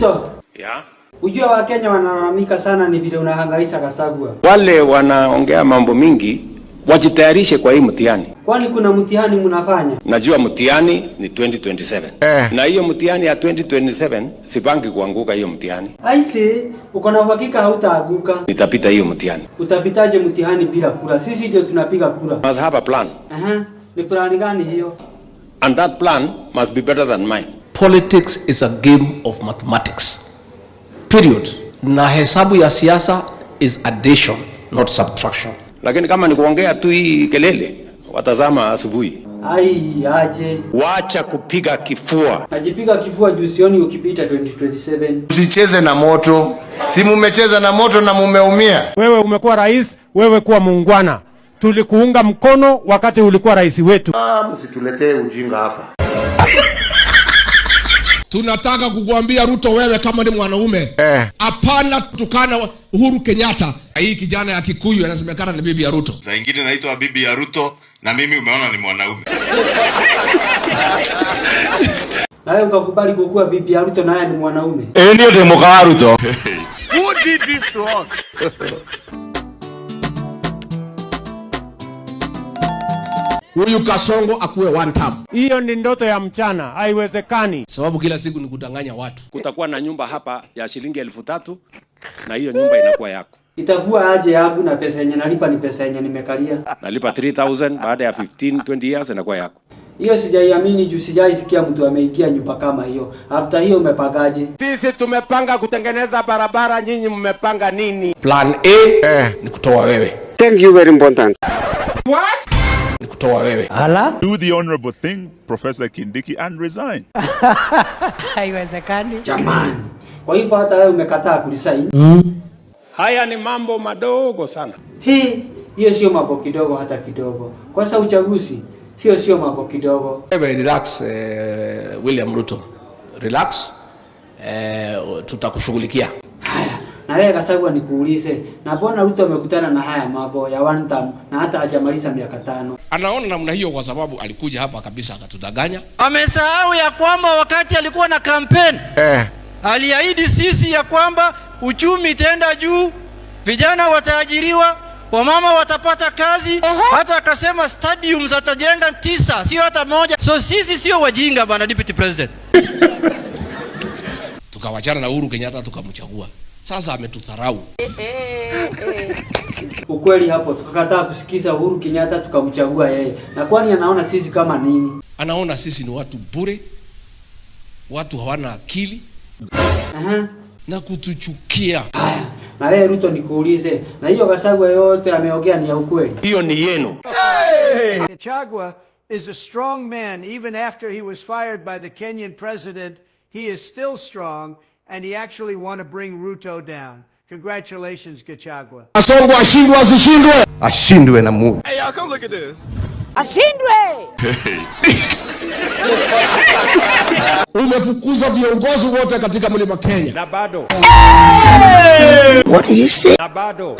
Ruto. Yeah. Ujua Wakenya wanalalamika sana ni vile unahangaisha Gachagua. Wale wanaongea mambo mingi wajitayarishe kwa hii mtihani. Kwani kuna mtihani mnafanya? Najua mtihani ni 2027. Na hiyo mtihani ya 2027 sipangi kuanguka hiyo mtihani. Aise, uko na uhakika hautaanguka? Nitapita hiyo mtihani. Utapitaje mtihani bila kura? Sisi ndio tunapiga kura. Must have a plan. Ni plan gani hiyo? And that plan must be better than mine. Politics is a game of mathematics. Period. Na hesabu ya siasa is addition, not subtraction. Lakini kama ni kuongea tu hii kelele, watazama asubuhi. Aje. Wacha kupiga kifua. Najipiga kifua juu sioni ukipita 2027. Usicheze na moto. Si mumecheza na moto na mumeumia. Wewe umekuwa rais, wewe kuwa muungwana. Tulikuunga mkono wakati ulikuwa rais wetu. Msituletee ujinga hapa. Tunataka kukuambia Ruto, wewe kama ni mwanaume, hapana tukana Uhuru Kenyatta. Hii kijana ya Kikuyu anasemekana ni bibi ya Ruto. Saa ingine naitwa bibi ya Ruto na mimi umeona ni mwanaume. Nawe ukakubali kukuwa bibi ya Ruto na yeye ni mwanaume. Ndio demoka Ruto. Who did this to us? Huyu Kasongo akuwe one term. Hiyo ni ndoto ya mchana, haiwezekani. Sababu kila siku ni kudanganya watu. Kutakuwa na nyumba hapa ya shilingi 3,000 na hiyo nyumba inakuwa yako. Itakuwa aje yangu na pesa yenye nalipa ni pesa yenye nimekalia. Nalipa 3,000 baada ya 15-20 years inakuwa yako. Hiyo sijaiamini juu sijaisikia mtu ameingia nyumba kama hiyo. After hiyo umepagaje? Sisi tumepanga kutengeneza barabara, nyinyi mmepanga nini? Plan A ni kutoa wewe. Thank you very important. What? Ni kutoa wewe. Do the honorable thing, Professor Kindiki, and resign. Haiwezekani. Jamani. Kwa hivyo hata wewe umekataa kulisaini? Haya ni mambo madogo sana. Hiyo sio mambo kidogo hata kidogo. Kwa sababu uchaguzi, hiyo sio mambo kidogo. Wewe relax, William Ruto. Relax. Tutakushughulikia. Haya. Na wewe Gachagua nikuulize, na mbona Ruto amekutana na haya mambo ya one term na hata hajamaliza miaka 5? Anaona namna hiyo kwa sababu alikuja hapa kabisa akatudanganya. Amesahau ya kwamba wakati alikuwa na campaign aliahidi sisi ya kwamba uchumi itaenda juu, vijana wataajiriwa, wamama watapata kazi, hata akasema stadiums atajenga 9, sio hata moja. So sisi sio wajinga bana deputy president. Tukawachana na Uhuru Kenyatta tukamchagua. Sasa ametudharau. Ukweli hapo tukakataa kusikiza Uhuru Kenyatta tukamchagua yeye. Na kwani anaona sisi kama nini? Anaona sisi ni watu bure. Watu hawana akili. Na kutuchukia. Haya. Na wewe Ruto nikuulize, na hiyo Gachagua yote ameongea ni ya ukweli? Hiyo ni yenu. Gachagua is a strong man. Even after he was fired by the Kenyan president, he is still strong. And he actually want to bring Ruto down. Congratulations, Gachagua. Kasongo ashindwe asishindwe? Ashindwe na Mungu. Hey, y'all, come look at this. Ashindwe! Umefukuza viongozi wote katika mlima Kenya. Na bado. What do you say? Na bado.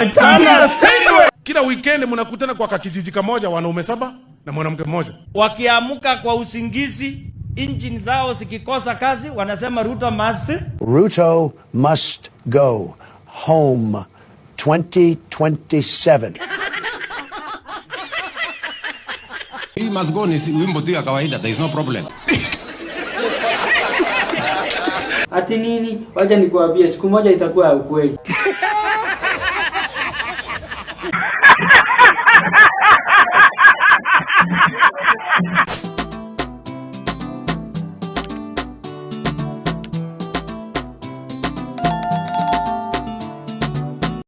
Kila weekend mnakutana kwa kijiji kimoja, wanaume 7 na mwanamke mmoja. Wakiamuka kwa usingizi, engine zao zikikosa kazi, wanasema Ruto must go home 2027. He must go ni wimbo tu ya kawaida, there is no problem. Ati nini? Wacha nikuambie siku moja itakuwa ya ukweli.